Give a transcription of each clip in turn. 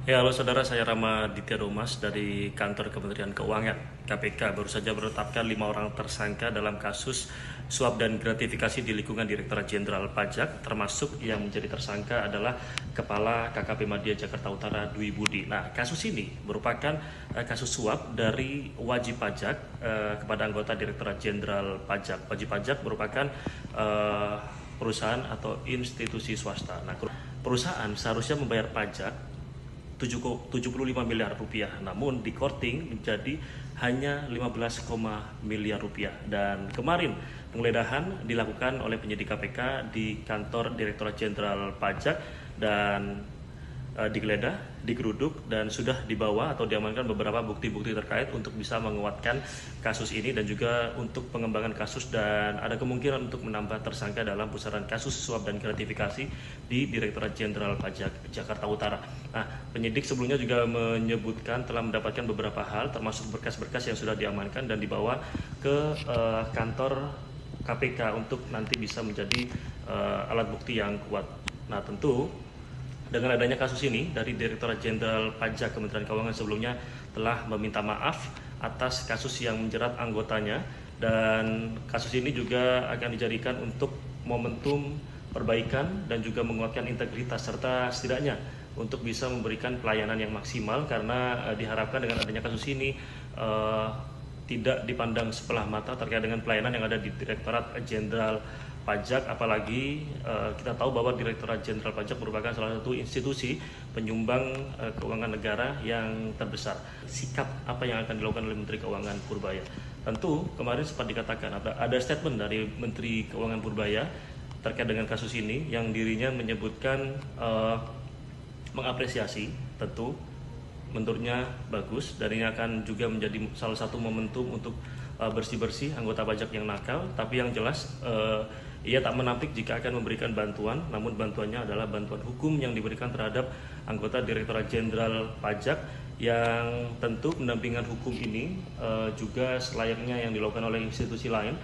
Ya, halo saudara, saya Rama Ditya Domas dari Kantor Kementerian Keuangan KPK. Baru saja menetapkan 5 orang tersangka dalam kasus suap dan gratifikasi di lingkungan Direktorat Jenderal Pajak, termasuk yang menjadi tersangka adalah Kepala KKP Madya Jakarta Utara Dwi Budi. Nah, kasus ini merupakan kasus suap dari wajib pajak kepada anggota Direktorat Jenderal Pajak. Wajib pajak merupakan perusahaan atau institusi swasta. Nah, perusahaan seharusnya membayar pajak 75 miliar rupiah, namun di korting menjadi hanya 15, miliar rupiah. Dan kemarin penggeledahan dilakukan oleh penyidik KPK di kantor Direktorat Jenderal Pajak dan digeledah, digeruduk, dan sudah dibawa atau diamankan beberapa bukti-bukti terkait untuk bisa menguatkan kasus ini dan juga untuk pengembangan kasus, dan ada kemungkinan untuk menambah tersangka dalam pusaran kasus suap dan gratifikasi di Direktorat Jenderal Pajak Jakarta Utara. Nah, penyidik sebelumnya juga menyebutkan telah mendapatkan beberapa hal termasuk berkas-berkas yang sudah diamankan dan dibawa ke kantor KPK untuk nanti bisa menjadi alat bukti yang kuat. Nah, tentu dengan adanya kasus ini dari Direktorat Jenderal Pajak Kementerian Keuangan sebelumnya telah meminta maaf atas kasus yang menjerat anggotanya, dan kasus ini juga akan dijadikan untuk momentum perbaikan dan juga menguatkan integritas serta setidaknya untuk bisa memberikan pelayanan yang maksimal, karena diharapkan dengan adanya kasus ini tidak dipandang sebelah mata terkait dengan pelayanan yang ada di Direktorat Jenderal Pajak, apalagi kita tahu bahwa Direktorat Jenderal Pajak merupakan salah satu institusi penyumbang keuangan negara yang terbesar. Sikap apa yang akan dilakukan oleh Menteri Keuangan Purbaya? Tentu kemarin sempat dikatakan ada statement dari Menteri Keuangan Purbaya terkait dengan kasus ini yang dirinya menyebutkan mengapresiasi, tentu menurutnya bagus, dan ini akan juga menjadi salah satu momentum untuk bersih-bersih anggota pajak yang nakal. Tapi yang jelas ia tak menampik jika akan memberikan bantuan, namun bantuannya adalah bantuan hukum yang diberikan terhadap anggota Direktorat Jenderal Pajak, yang tentu pendampingan hukum ini juga selayaknya yang dilakukan oleh institusi lain.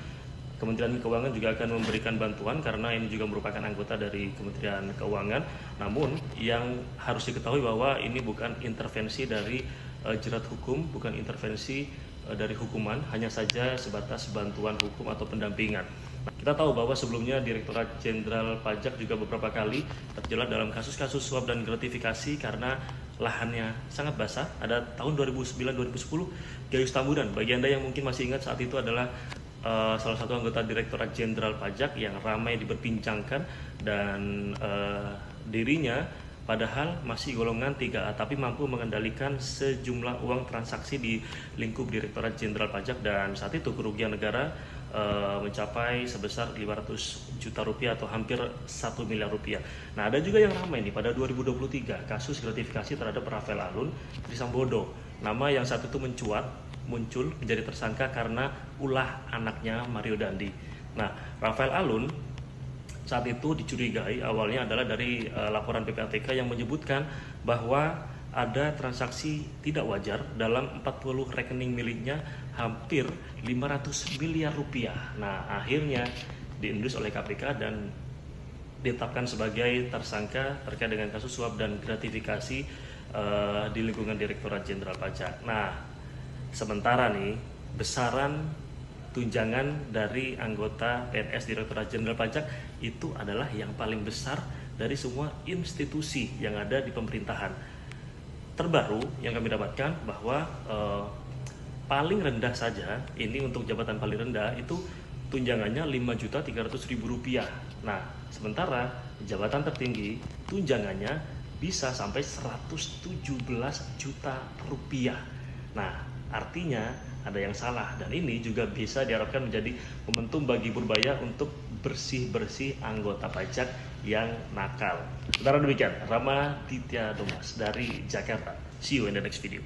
Kementerian Keuangan juga akan memberikan bantuan karena ini juga merupakan anggota dari Kementerian Keuangan. Namun yang harus diketahui bahwa ini bukan intervensi dari jerat hukum, bukan intervensi dari hukuman, hanya saja sebatas bantuan hukum atau pendampingan. Kita tahu bahwa sebelumnya Direktorat Jenderal Pajak juga beberapa kali terjerat dalam kasus-kasus suap dan gratifikasi karena lahannya sangat basah. Ada tahun 2009-2010 Gayus Tambunan. Bagi Anda yang mungkin masih ingat, saat itu adalah salah satu anggota Direktorat Jenderal Pajak yang ramai diperbincangkan, dan dirinya padahal masih golongan 3A tapi mampu mengendalikan sejumlah uang transaksi di lingkup Direktorat Jenderal Pajak, dan saat itu kerugian negara mencapai sebesar 500 juta rupiah atau hampir 1 miliar rupiah. Nah, ada juga yang ramai nih pada 2023, kasus gratifikasi terhadap Rafael Alun Trisambodo. Nama yang saat itu muncul menjadi tersangka karena ulah anaknya Mario Dandi. Nah, Rafael Alun saat itu dicurigai awalnya adalah dari laporan PPATK yang menyebutkan bahwa ada transaksi tidak wajar dalam 40 rekening miliknya hampir 500 miliar rupiah. Nah, akhirnya diendus oleh KPK dan ditetapkan sebagai tersangka terkait dengan kasus suap dan gratifikasi di lingkungan Direktorat Jenderal Pajak. Nah, sementara nih besaran tunjangan dari anggota PNS Direktorat Jenderal Pajak itu adalah yang paling besar dari semua institusi yang ada di pemerintahan. Terbaru yang kami dapatkan bahwa paling rendah saja, ini untuk jabatan paling rendah itu tunjangannya Rp5.300.000. Nah, sementara jabatan tertinggi tunjangannya bisa sampai Rp117 juta. Nah, artinya ada yang salah, dan ini juga bisa diharapkan menjadi momentum bagi Purbaya untuk bersih-bersih anggota pajak yang nakal. Sementara demikian, Rama Ditya Domas dari Jakarta. See you in the next video.